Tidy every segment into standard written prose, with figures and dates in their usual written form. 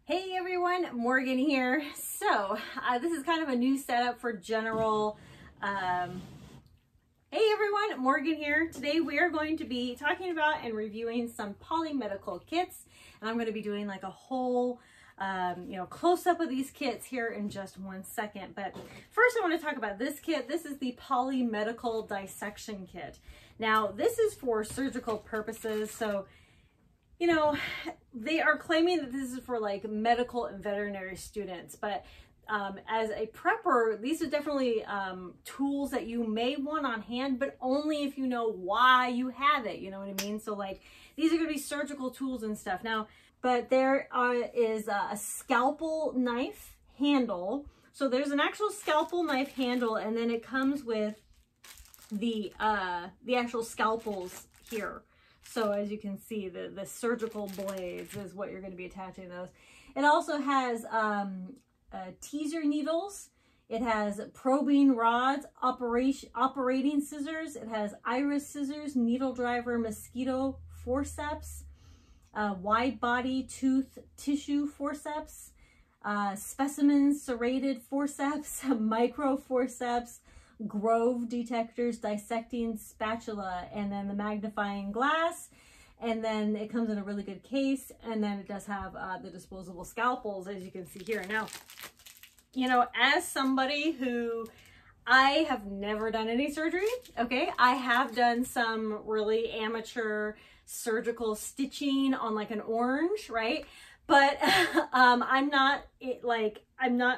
Hey everyone, Morgan here. So this is kind of a new setup for general. Hey everyone, Morgan here. Today we are going to be talking about and reviewing some polymedical kits, and I'm going to be doing like a whole close up of these kits here in just 1 second. But first I want to talk about this kit. This is the polymedical dissection kit. Now this is for surgical purposes, so they are claiming that this is for like medical and veterinary students, but as a prepper, these are definitely tools that you may want on hand, but only if you know why you have it, you know what I mean? So like these are going to be surgical tools and stuff. Now, but there is a scalpel knife handle. So there's an actual scalpel knife handle, and then it comes with the actual scalpels here. So as you can see, the surgical blades is what you're going to be attaching those. It also has teaser needles. It has probing rods, operating scissors. It has iris scissors, needle driver, mosquito forceps, wide body tooth tissue forceps, specimens serrated forceps, micro forceps, Grove detectors, dissecting spatula, and then the magnifying glass, and then it comes in a really good case, and then it does have the disposable scalpels, as you can see here. Now, as somebody who I have never done any surgery, okay, I have done some really amateur surgical stitching on like an orange, right? But I'm not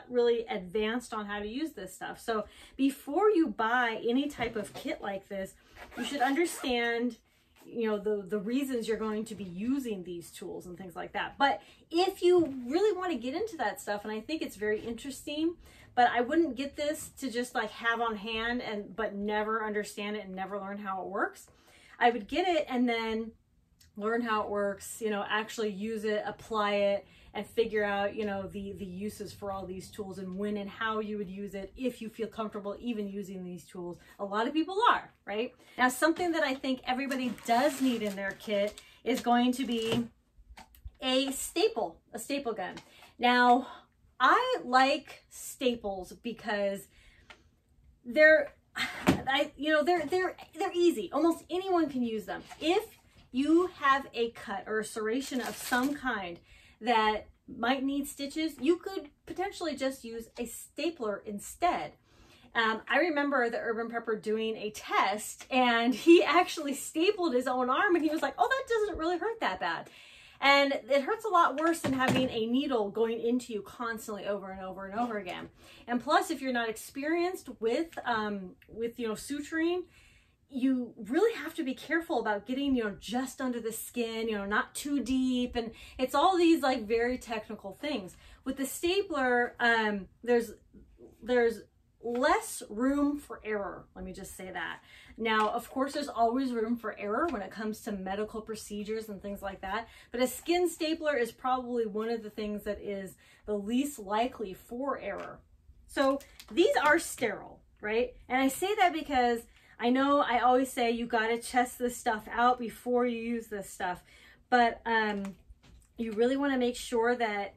really advanced on how to use this stuff. So before you buy any type of kit like this, you should understand, the reasons you're going to be using these tools and things like that. But if you really want to get into that stuff, and I think it's very interesting, but I wouldn't get this to just like have on hand but never understand it and never learn how it works. I would get it and then learn how it works, actually use it, apply it, and figure out, the uses for all these tools and when and how you would use it if you feel comfortable even using these tools. A lot of people are, right? Now, something that I think everybody does need in their kit is going to be a staple gun. Now, I like staples because they're easy. Almost anyone can use them. If you have a cut or a serration of some kind that might need stitches, you could potentially just use a stapler instead. I remember the urban prepper doing a test, and he actually stapled his own arm, and he was like, oh, that doesn't really hurt that bad. And it hurts a lot worse than having a needle going into you constantly over and over and over again. And plus, if you're not experienced with suturing, you really have to be careful about getting, just under the skin, not too deep. And it's all these like very technical things. With the stapler, there's less room for error. Let me just say that. Now, of course, there's always room for error when it comes to medical procedures and things like that. But a skin stapler is probably one of the things that is the least likely for error. So these are sterile, right? And I say that because I know I always say you got to test this stuff out before you use this stuff, but you really want to make sure that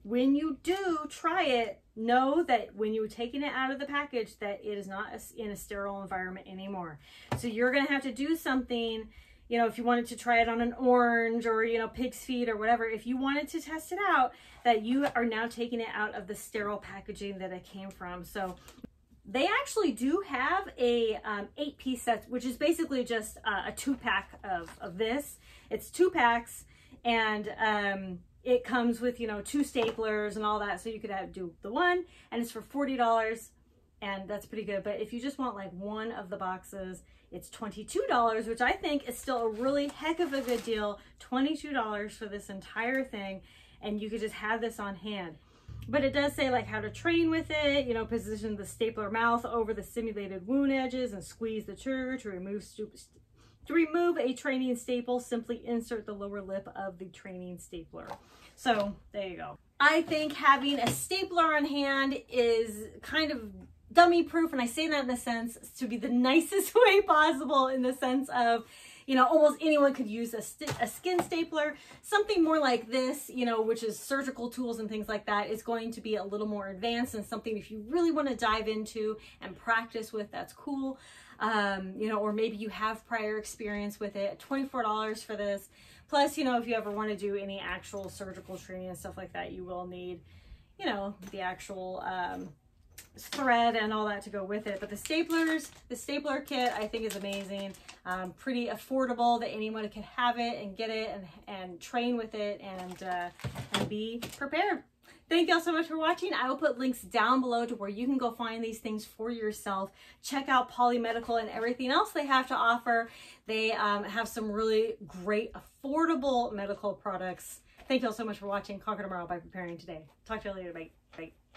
when you do try it, know that when you're taking it out of the package that it is not in a sterile environment anymore. So you're going to have to do something, if you wanted to try it on an orange or, pig's feet or whatever, if you wanted to test it out, that you are now taking it out of the sterile packaging that it came from. So they actually do have a 8-piece set, which is basically just a 2-pack of this. It's 2 packs, and it comes with, 2 staplers and all that. So you could do the one, and it's for $40, and that's pretty good. But if you just want like one of the boxes, it's $22, which I think is still a really heck of a good deal. $22 for this entire thing, and you could just have this on hand. But it does say like how to train with it, position the stapler mouth over the simulated wound edges and squeeze the trigger to remove a training staple. Simply insert the lower lip of the training stapler. So there you go. I think having a stapler on hand is kind of dummy proof, and I say that in the sense to be the nicest way possible, in the sense of you know, almost anyone could use a skin stapler. Something more like this, you know, which is surgical tools and things like that, is going to be a little more advanced and something if you really want to dive into and practice with, that's cool. You know, or maybe you have prior experience with it. $24 for this. Plus, you know, if you ever want to do any actual surgical training and stuff like that, you will need, you know, the actual thread and all that to go with it. But the staplers, the stapler kit, I think is amazing. Pretty affordable that anyone can have it and get it and train with it and be prepared. Thank y'all so much for watching. I will put links down below to where you can go find these things for yourself. Check out Poly Medical and everything else they have to offer. They have some really great, affordable medical products. Thank y'all so much for watching. Conquer Tomorrow by Preparing Today. Talk to you later. Bye. Bye.